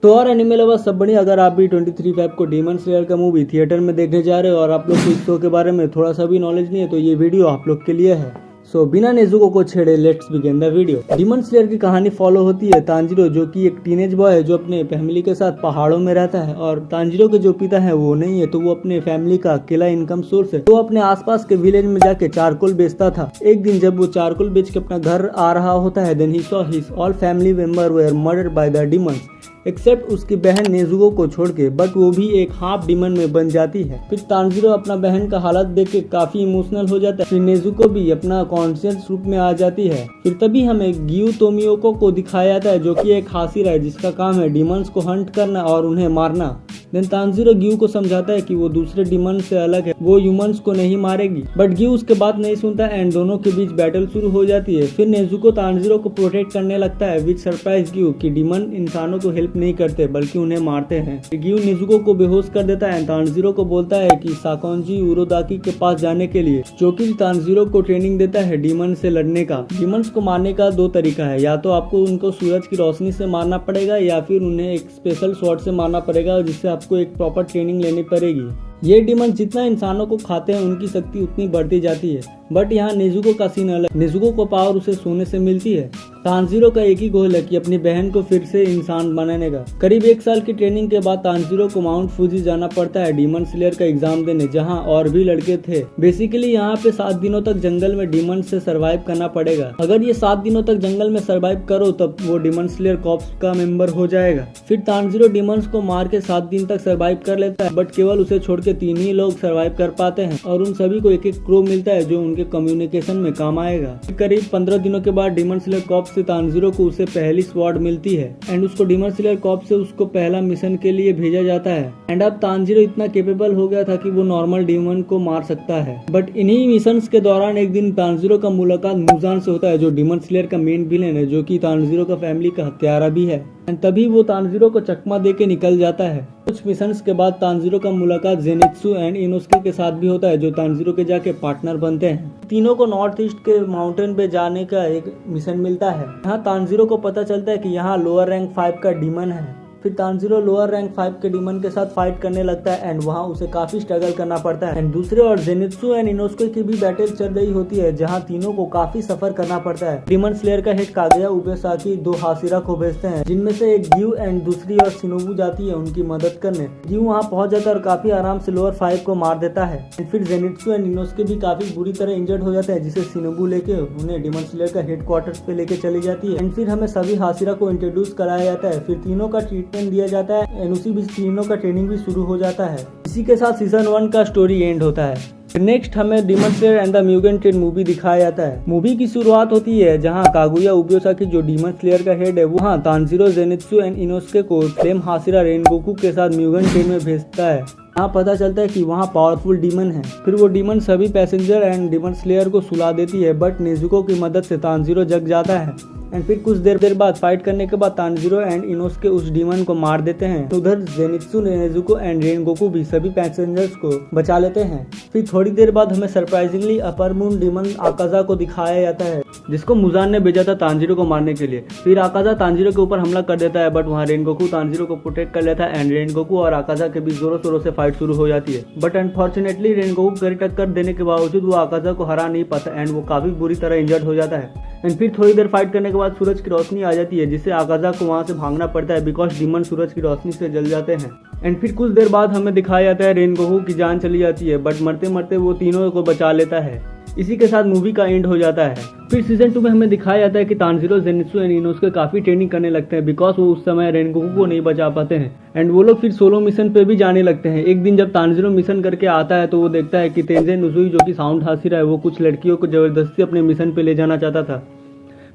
तो और anime lover सब बढ़िया। अगर आप भी 23 फेब को डीमन स्लेयर का मूवी थिएटर में देखने जा रहे हो और आप लोग को इस शो के बारे में थोड़ा सा भी नॉलेज नहीं है तो ये वीडियो आप लोग के लिए है। सो बिना नेजुको को छेड़े let's begin the video. Demon slayer की कहानी फॉलो होती है तांजीरो, जो कि एक टीनेज बॉय है जो अपने फैमिली के साथ पहाड़ों में रहता है। और तांजीरो के जो पिता है वो नहीं है तो वो अपने फैमिली का अकेला इनकम सोर्स है। तो अपने आसपास के विलेज में जाके चारकोल बेचता था। एक दिन जब वो चारकोल बेच के अपना घर आ रहा होता है, then he saw his all family member were murdered by the demons except उसकी बहन नेजुको को छोड़ के, बट वो भी एक हाफ डीमन में बन जाती है। फिर तांजीरो अपना बहन का हालत देख के काफी इमोशनल हो जाता है। फिर नेजुको भी अपना कॉन्शियस रूप में आ जाती है। फिर तभी हमें गियू तोमियोको को दिखाया जाता है जो कि एक हासिरा है जिसका काम है डीमंस को हंट करना और उन्हें मारना। देन तांजीरो गियू को समझाता है कि वो दूसरे डीमन से अलग है, वो ह्यूमंस को नहीं मारेगी, बट गियू उसके बात नहीं सुनता एंड दोनों के बीच बैटल शुरू हो जाती है। फिर नेजुको तांजीरो को प्रोटेक्ट करने लगता है विच सरप्राइज गियू कि डीमन इंसानों को हेल्प नहीं करते बल्कि उन्हें मारते हैं। गियू नेजुको को बेहोश कर देता है एंड तांजीरो को बोलता है कि साकोंजी उरोदाकी के पास जाने के लिए, जो कि तांजीरो को ट्रेनिंग देता है डीमन से लड़ने का। डीमंस को मारने का दो तरीका है, या तो आपको उनको सूरज की रोशनी से मारना पड़ेगा या फिर उन्हें एक स्पेशल शॉट से मारना पड़ेगा जिससे आपको एक प्रॉपर ट्रेनिंग लेनी पड़ेगी। ये डीमन जितना इंसानों को खाते हैं उनकी शक्ति उतनी बढ़ती जाती है, बट यहाँ नेजुको का सीन अलग। नेजुको को पावर उसे सोने से मिलती है। तांजीरो का एक ही गोल है कि अपनी बहन को फिर से इंसान बनाने का। करीब 1 साल की ट्रेनिंग के बाद तांजीरो को माउंट फूजी जाना पड़ता है डीमन स्लेयर का एग्जाम देने, जहाँ और भी लड़के थे। बेसिकली यहाँ पे 7 दिनों तक जंगल में डीमन से सरवाइव करना पड़ेगा। अगर ये 7 दिनों तक जंगल में सरवाइव करो तब वो डीमन स्लेयर कॉर्प्स का मेंबर हो जाएगा। फिर तांजीरो डीमंस को मार के 7 दिन तक सरवाइव कर लेता है, बट केवल उसे छोड़ के 3 ही लोग सरवाइव कर पाते हैं और उन सभी को एक एक क्रो मिलता है जो उनके कम्युनिकेशन में काम आएगा। करीब 15 दिनों के बाद डीमन स्लेयर कॉर्प्स से तांजीरो को उसे पहली स्वॉर्ड मिलती है एंड उसको डीमन स्लेयर कॉर्प्स से उसको पहला मिशन के लिए भेजा जाता है। एंड अब तांजीरो इतना केपेबल हो गया था कि वो नॉर्मल डीमन को मार सकता है। बट इन्हीं मिशंस के दौरान एक दिन तांजीरो का मुलाकात मुजान से होता है जो डीमन स्लेयर का मेन विलेन है, जो कि तांजीरो का फैमिली का हत्यारा भी है। एंड तभी वो तांजीरो को चकमा दे के निकल जाता है। कुछ मिशंस के बाद तांजीरो का मुलाकात जेनित्सु एंड इनोस्के के साथ भी होता है जो तांजीरो के जाके पार्टनर बनते हैं। तीनों को नॉर्थ ईस्ट के माउंटेन पे जाने का एक मिशन मिलता है। यहाँ तांजीरो को पता चलता है कि यहाँ लोअर रैंक 5 का डीमन है। फिर तांजीरो लोअर रैंक 5 के डीमन के साथ फाइट करने लगता है एंड वहाँ उसे काफी स्ट्रगल करना पड़ता है। एंड दूसरे और जेनित्सु एंड इनोस्के की भी बैटल चल रही होती है जहाँ तीनों को काफी सफर करना पड़ता है। डीमन स्लेयर का हेड कागुया उबेसाकी 2 हासिरा को भेजते हैं जिनमें से एक गियू एंड दूसरी और शिनोबू जाती है उनकी मदद करने। गियू वहाँ पहुंच जाता है और काफी आराम से लोअर 5 को मार देता है। एंड फिर जेनित्सु एंड इनोस्के भी काफी बुरी तरह इंजर्ड हो जाते हैं जिसे शिनोबू लेके उन्हें डीमन स्लेयर का हेडक्वार्टर्स पे लेके चली जाती है। एंड फिर हमें सभी हासिरा को इंट्रोड्यूस कराया जाता है। फिर तीनों का ट्रीटमेंट दिया जाता है एंड उसी बीच तीनों का ट्रेनिंग भी शुरू हो जाता है। इसी के साथ सीजन 1 का स्टोरी एंड होता है। नेक्स्ट हमें demon slayer and the Mugen train movie दिखाया जाता है। मूवी की शुरुआत होती है जहां कागुया उबेसाकी जो डीमन स्लेयर का हेड है वहां तांजीरो जेनित्सु एंड इनोस्के को फ्लेम हासिरा रेनगोकू के साथ म्यूगेंट ट्रेन में भेजता है। यहाँ पता चलता है कि वहाँ पावरफुल डीमन है। फिर वो डीमन सभी पैसेंजर एंड डीमन स्लेयर को सुला देती है, बट नेजुको की मदद से तांजीरो जग जाता है। एंड फिर कुछ देर बाद फाइट करने के बाद तांजीरो एंड इनोस्के उस डीमन को मार देते हैं। तो उधर जेनित्सु नेजुको एंड रेनगोकू भी सभी पैसेंजर्स को बचा लेते हैं। फिर थोड़ी देर बाद हमें surprisingly upper moon demon Akaza को दिखाया जाता है जिसको मुजान ने भेजा था तांजीरो को मारने के लिए। फिर आकाजा तांजीरो के ऊपर हमला कर देता है, बट वहाँ रेनगोकू तांजीरो को प्रोटेक्ट कर लेता है एंड रेनगोकू और आकाजा के बीच जोरों शोरों से फाइट शुरू हो जाती है। बट अनफॉर्चुनेटली रेनगोकू कड़ी टक्कर देने के बावजूद वो आकाजा को हरा नहीं पाता एंड वो काफी बुरी तरह इंजर्ड हो जाता है। एंड फिर थोड़ी देर फाइट करने के बाद सूरज की रोशनी आ जाती है जिससे आकाजा को वहाँ से भागना पड़ता है बिकॉज डीमन सूरज की रोशनी से जल जाते हैं। एंड फिर कुछ देर बाद हमें दिखाया जाता है रेनगोकू की जान चली जाती है, बट मरते मरते वो तीनों को बचा लेता है। इसी के साथ मूवी का एंड हो जाता है। फिर सीजन 2 में हमें दिखाया जाता है कि तांजीरो जेनित्सु एंड इनोस्के काफी ट्रेनिंग करने लगते हैं बिकॉज वो उस समय रेनगोकू को नहीं बचा पाते हैं एंड वो लोग फिर सोलो मिशन पे भी जाने लगते हैं। एक दिन जब तांजीरो मिशन करके आता है तो वो देखता है कि तेंजेन उजुई जो कि साउंड हासिरा है वो कुछ लड़कियों को जबरदस्ती अपने मिशन पे ले जाना चाहता था,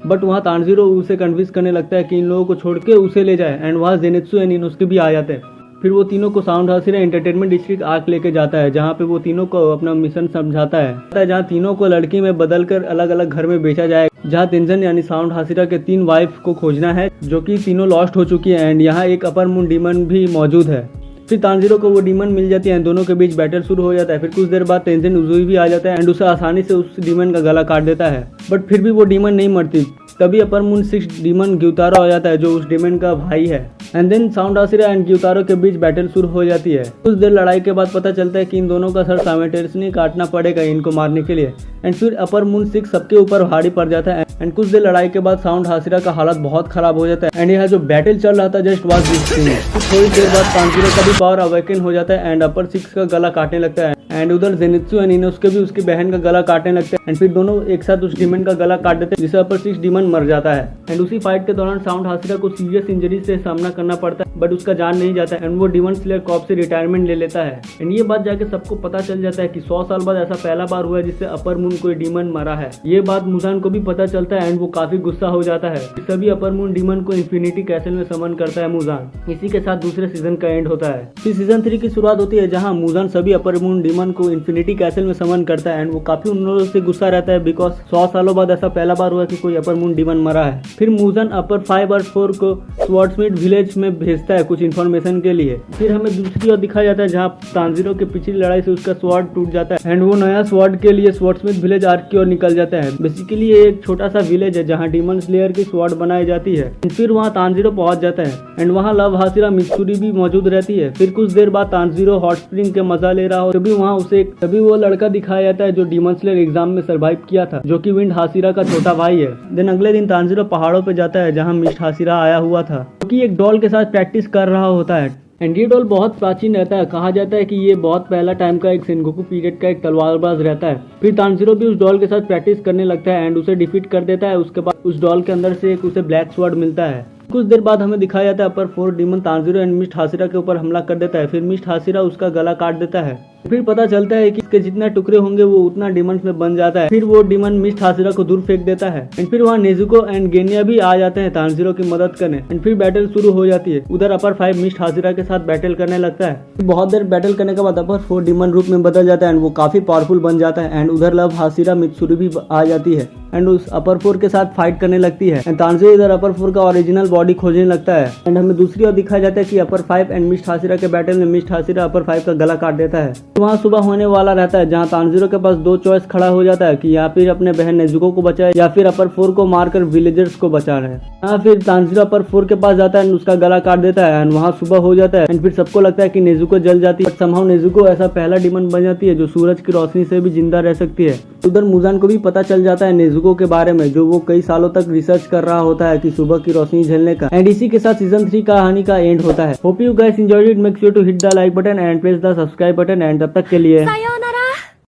बट वहाँ तांजीरो उसे कन्विंस करने लगता है कि इन लोगों को छोड़ के उसे ले जाए एंड वहाँ जेनित्सु एंड इनोस्के भी आ जाते हैं। फिर वो तीनों को sound Hashira entertainment district arc लेके जाता है जहाँ पे वो तीनों को अपना मिशन समझाता है, जहाँ तीनों को लड़की में बदल कर अलग अलग घर में बेचा जाए, जहाँ तेंजन यानी साउंड हासिरा के 3 वाइफ को खोजना है जो कि तीनों लॉस्ट हो चुकी है एंड यहाँ एक अपर मून डीमन भी मौजूद है। फिर तांजीरो को वो डीमन मिल जाती है, दोनों के बीच बैटल शुरू हो जाता है। फिर कुछ देर बाद तेंजन उजुई भी आ जाता है एंड उसे आसानी से उस डीमन का गला काट देता है, बट फिर भी वो डीमन नहीं मरती। तभी अपर मून 6 डीमन ग्यूतारो आ जाता है जो उस डीमन का भाई है। And then sound Hashira and Gyutaro के बीच बैटल शुरू हो जाती है। कुछ देर लड़ाई के बाद पता चलता है कि इन दोनों का सर साइमल्टेनियसली काटना पड़ेगा इनको मारने के लिए। एंड फिर अपर मून 6 सबके ऊपर भारी पड़ जाता है। एंड कुछ देर लड़ाई के बाद साउंड हाशिरा का हालत बहुत खराब हो जाता है। एंड यह जो बैटल चल रहा था जस्ट वाज दिस सीन। थोड़ी देर बाद तांजीरो का भी पावर अवेकन हो जाता है एंड अपर 6 का गला काटने लगता है। एंड उधर जेनित्सु एंड इनोसुके भी उसकी बहन का गला काटने लगते हैं। एंड फिर दोनों एक साथ उस डीमन का गला काट देते हैं जिससे अपर 6 डीमन मर जाता है। एंड उसी फाइट के दौरान साउंड हाशिरा को सीरियस इंजरी से सामना करना पड़ता है बट उसका जान नहीं जाता है एंड वो डीमन स्लेयर कॉर्प से रिटायरमेंट ले लेता है। एंड ये बात जाके सबको पता चल जाता है कि 100 साल बाद ऐसा पहला बार हुआ है जिससे अपर मून कोई डीमन मरा है। ये बात मुजान को भी पता चलता है एंड वो काफी गुस्सा हो जाता है। सभी अपर मून डीमन को इन्फिनिटी कैसल में समन करता है मुजान। इसी के साथ दूसरे सीजन का एंड होता है। फिर सीजन 3 की शुरुआत होती है जहाँ मुजान सभी अपर मून डीमन को इन्फिनिटी कैसल में समन करता है एंड वो काफी उन लोगों से गुस्सा रहता है बिकॉज 100 सालों बाद ऐसा पहला बार हुआ कि कोई अपर मून डीमन मरा है। फिर मुजान अपर 5 और 4 को स्वॉर्ड्समिथ विलेज में भेजता है कुछ इन्फॉर्मेशन के लिए। फिर हमें दूसरी ओर दिखाया जाता है जहाँ तांजीरो के पिछली लड़ाई से उसका स्वॉर्ड टूट जाता है एंड वो नया स्वॉर्ड के लिए स्वॉर्ड्समिथ विलेज आर्क की ओर निकल जाता है। बेसिकली ये एक छोटा सा विलेज है जहाँ डीमन स्लेयर की स्वॉर्ड बनाई जाती है। फिर वहाँ तांजीरो पहुंच जाता है एंड वहाँ लव हाशिरा मित्सुरी भी मौजूद रहती है। फिर कुछ देर बाद तांजीरो हॉट स्प्रिंग के मजा ले रहा हो तभी वो लड़का दिखाया जाता है जो डीमन स्लेयर एग्जाम में सर्वाइव किया था जो कि विंड हाशिरा का छोटा भाई है। देन अगले दिन तांजीरो पहाड़ों पे जाता है जहाँ मिस्ट हाशिरा आया हुआ था जो कि एक डॉल के साथ प्रैक्टिस कर रहा होता है। एंड ये डॉल बहुत प्राचीन रहता है। कहा जाता है कि ये बहुत पहला टाइम का एक सेनगोकू पीरियड का एक तलवारबाज रहता है। फिर तांजीरो भी उस डॉल के साथ प्रैक्टिस करने लगता है एंड उसे डिफीट कर देता है। उसके बाद उस डॉल के अंदर से एक उसे ब्लैक स्वॉर्ड मिलता है। कुछ देर बाद हमें दिखाया जाता है अपर 4 demon Tanjiro and mist Hashira के ऊपर हमला कर देता है। फिर मिस्ट हाशिरा उसका गला काट देता है। फिर पता चलता है कि इसके जितना टुकड़े होंगे वो उतना डीमन में बन जाता है। फिर वो डीमन मिस्ट हाशिरा को दूर फेंक देता है एंड फिर वहाँ नेजुको एंड गेनिया भी आ जाते हैं तांजीरो की मदद करने एंड फिर बैटल शुरू हो जाती है। उधर अपर 5 मिस्ट हाशिरा के साथ बैटल करने लगता है। बहुत देर बैटल करने के बाद अपर 4 डीमन रूप में बदल जाता है एंड वो काफी पावरफुल बन जाता है एंड उधर लव हाशिरा मित्सुरी भी आ जाती है एंड उस अपर 4 के साथ फाइट करने लगती है एंड तांजीरो इधर अपर 4 का ओरिजिनल बॉडी खोजने लगता है। एंड हमें दूसरी ओर दिखाया जाता है कि अपर 5 एंड मिस्ट हाशिरा के बैटल में मिस्ट हाशिरा अपर 5 का गला काट देता है। वहाँ सुबह होने वाला रहता है जहाँ तांजीरो के पास 2 चॉइस खड़ा हो जाता है कि या फिर अपने बहन नेजुको को बचाए या फिर अपर 4 को मारकर विलेजर्स को बचा रहे। यहाँ फिर तांजीरो अपर 4 के पास जाता है एंड उसका गला काट देता है एंड वहाँ सुबह हो जाता है एंड फिर सबको लगता है कि नेजुको जल जाती है बट समहाउ नेजुको ऐसा पहला डीमन बन जाती है जो सूरज की रोशनी से भी जिंदा रह सकती है। उधर मुजान को भी पता चल जाता है नेजुको के बारे में जो वो कई सालों तक रिसर्च कर रहा होता है कि सुबह की रोशनी झेलने का। एंड इसी के साथ सीजन 3 कहानी का एंड होता है। Hope you guys enjoyed it. Make sure to hit the like button and press the subscribe button and तब तक के लिए